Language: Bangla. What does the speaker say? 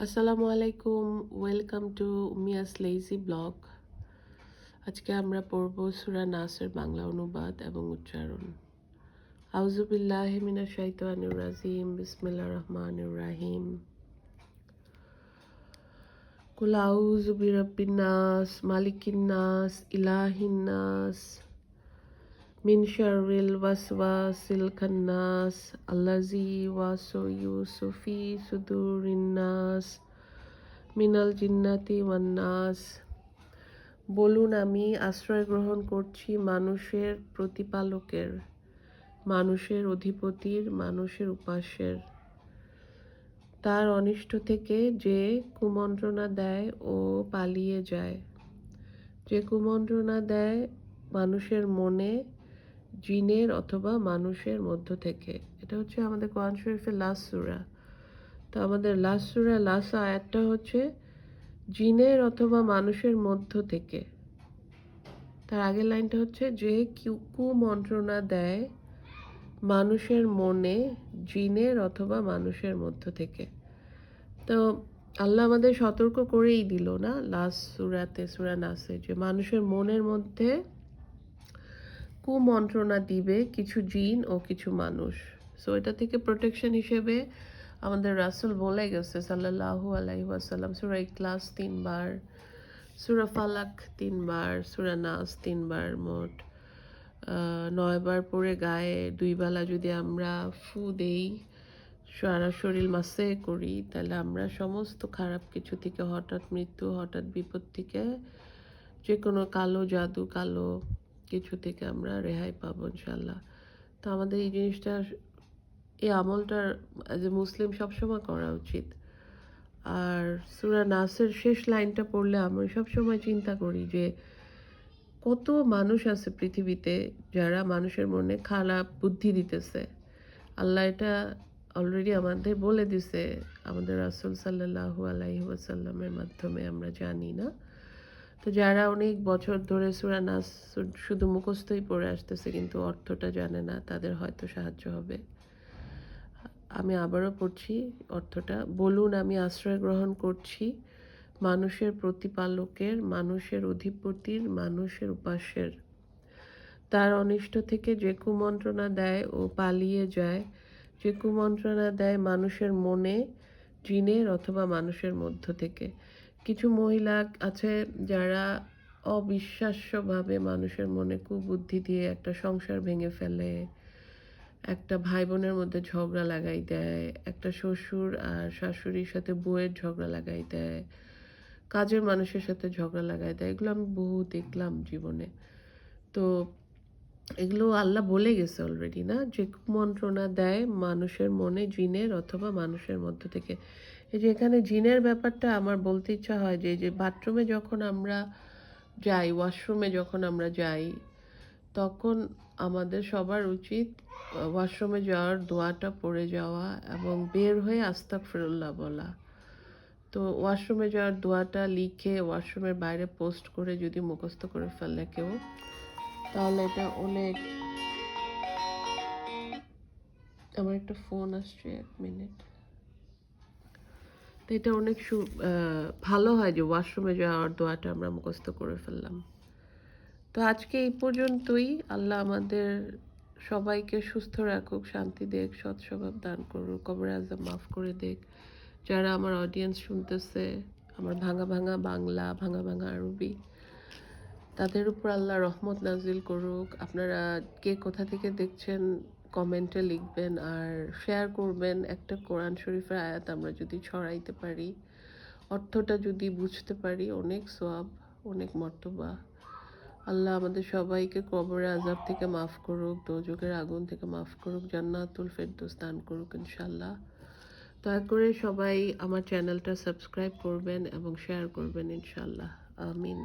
আসসালামু আলাইকুম, ওয়েলকাম টু মিয়াস লেজি ব্লগ। আজকে আমরা পড়ব সূরা নাসের বাংলা অনুবাদ এবং উচ্চারণ। আউযু বিল্লাহি মিনাশ শাইতানির রাজিম, বিসমিল্লাহির রহমানির রহিম। কুল আউযু বিরাব্বিন নাস, মালিকিন নাস, ইলাহিন নাস, মিন শাররিল ওয়াসওয়াসিল খান্নাস, আল্লাযী ওয়াসওয়িসু ফি সুদুরিন নাস, মিনাল জিন্নাতি ওয়ান নাস। বলুন, আমি আশ্রয় গ্রহণ করছি মানুষের প্রতিপালকের, মানুষের অধিপতির, মানুষের উপাস্যের, তার অনিষ্ট থেকে যে কুমন্ত্রণা দেয় ও পালিয়ে যায়, যে কুমন্ত্রণা দেয় মানুষের মনে, জিনের অথবা মানুষের মধ্য থেকে। এটা হচ্ছে আমাদের কোরআন শরীফের লাস্ট সূরা। তো আমাদের লাস্ট সূরা লাস্ট আয়াতটা হচ্ছে জিনের অথবা মানুষের মধ্য থেকে। তার আগের লাইনটা হচ্ছে যে কুমন্ত্রণা দেয় মানুষের মনে, জিনের অথবা মানুষের মধ্য থেকে। তো আল্লাহ আমাদের সতর্ক করেই দিল না লাস্ট সূরাতে, সূরা নাসে, যে মানুষের মনের মধ্যে কুমন্ত্রণা দিবে কিছু জিন ও কিছু মানুষ। সো এটা থেকে প্রোটেকশন হিসেবে আমাদের রাসূল বলে গেছে সাল্লাল্লাহু আলাইহি ওয়াসাল্লাম, সূরা ইখলাস 3 বার, সূরা ফালাক 3 বার, সূরা নাস 3 বার, মোট 9 বার পরে গায়ে 2 বেলা যদি আমরা ফু দেই, সারা শরীর মাসে করি, তাহলে আমরা সমস্ত খারাপ কিছু থেকে, হঠাৎ মৃত্যু, হঠাৎ বিপদ থেকে, যে কোনো কালো জাদু, কালো কিছু থেকে আমরা রেহাই পাবো ইনশাল্লাহ। তো আমাদের এই জিনিসটা, এই আমলটা অ্যাজ এ মুসলিম সবসময় করা উচিত। আর সূরা নাসের শেষ লাইনটা পড়লে আমি সবসময় চিন্তা করি যে কত মানুষ আছে পৃথিবীতে যারা মানুষের মনে খারাপ বুদ্ধি দিতেছে। আল্লাহ এটা অলরেডি আমাদের বলে দিছে, আমাদের রাসূল সাল্লাল্লাহু আলাইহি ওয়াসাল্লামের মাধ্যমে আমরা জানি না। তো যারা অনেক বছর ধরে সূরা নাস শুধু মুখস্থই পড়ে আসতেছে কিন্তু অর্থটা জানে না, তাদের হয়তো সাহায্য হবে। আমি আবারও পড়ছি অর্থটা। বলুন, আমি আশ্রয় গ্রহণ করছি মানুষের প্রতিপালকের, মানুষের অধিপতির, মানুষের উপাস্যের, তার অনিষ্ট থেকে যে কুমন্ত্রণা দেয় ও পালিয়ে যায়, যে কুমন্ত্রণা দেয় মানুষের মনে, জিনের অথবা মানুষের মধ্য থেকে। কিছু মহিলা আছে যারা অবিশ্বাস্যভাবে মানুষের মনে কুবুদ্ধি দিয়ে একটা সংসার ভেঙে ফেলে, একটা ভাই বোনের মধ্যে ঝগড়া লাগাই দেয়, একটা শ্বশুর আর শাশুড়ির সাথে বউয়ের ঝগড়া লাগাই দেয়, কাজের মানুষের সাথে ঝগড়া লাগাই দেয়। এগুলো আমি বহু দেখলাম জীবনে। তো এগুলো আল্লাহ বলে গেছে অলরেডি না, যে কুমন্ত্রণা দেয় মানুষের মনে, জিনের অথবা মানুষের মধ্য থেকে। এই যে এখানে জিনের ব্যাপারটা আমার বলতে ইচ্ছা হয় যে যে বাথরুমে যখন আমরা যাই, ওয়াশরুমে যখন আমরা যাই, তখন আমাদের সবার উচিত ওয়াশরুমে যাওয়ার দোয়াটা পড়ে যাওয়া এবং বের হয়ে আস্তাগফিরুল্লাহ বলা। তো ওয়াশরুমে যাওয়ার দোয়াটা লিখে ওয়াশরুমের বাইরে পোস্ট করে যদি মুখস্থ করে ফেলে কেউ, তাহলে এটা অনেক। আমার একটা ফোন আসছে, 1 মিনিট। তো এটা অনেক ভালো হয় যে ওয়াশরুমে যাওয়ার দোয়াটা আমরা মুখস্থ করে ফেললাম। তো আজকে এই পর্যন্তই। আল্লাহ আমাদের সবাইকে সুস্থ রাখুক, শান্তি দেখ, সৎ স্বভাব দান করুক, কবরে আযাব মাফ করে দেখ। যারা আমার অডিয়েন্স শুনতেছে, আমার ভাঙা ভাঙা বাংলা, ভাঙা ভাঙা আরবি, তাদের উপর আল্লাহ রহমত নাজিল করুক। আপনারা কে কোথা থেকে দেখছেন কমেন্টে লিখবেন আর শেয়ার করবেন। একটা কোরআন শরীফের আয়াত আমরা যদি ছড়াইতে পারি, অর্থটা যদি বুঝতে পারি, অনেক সওয়াব, অনেক মর্তবা। আল্লাহ আমাদের সবাইকে কবরের আযাব থেকে মাফ করুক, দোজখের আগুন থেকে মাফ করুক, জান্নাতুল ফেরদৌস দান করুক ইনশাআল্লাহ। দয়া করে সবাই আমার চ্যানেলটা সাবস্ক্রাইব করবেন এবং শেয়ার করবেন ইনশাআল্লাহ। আমিন।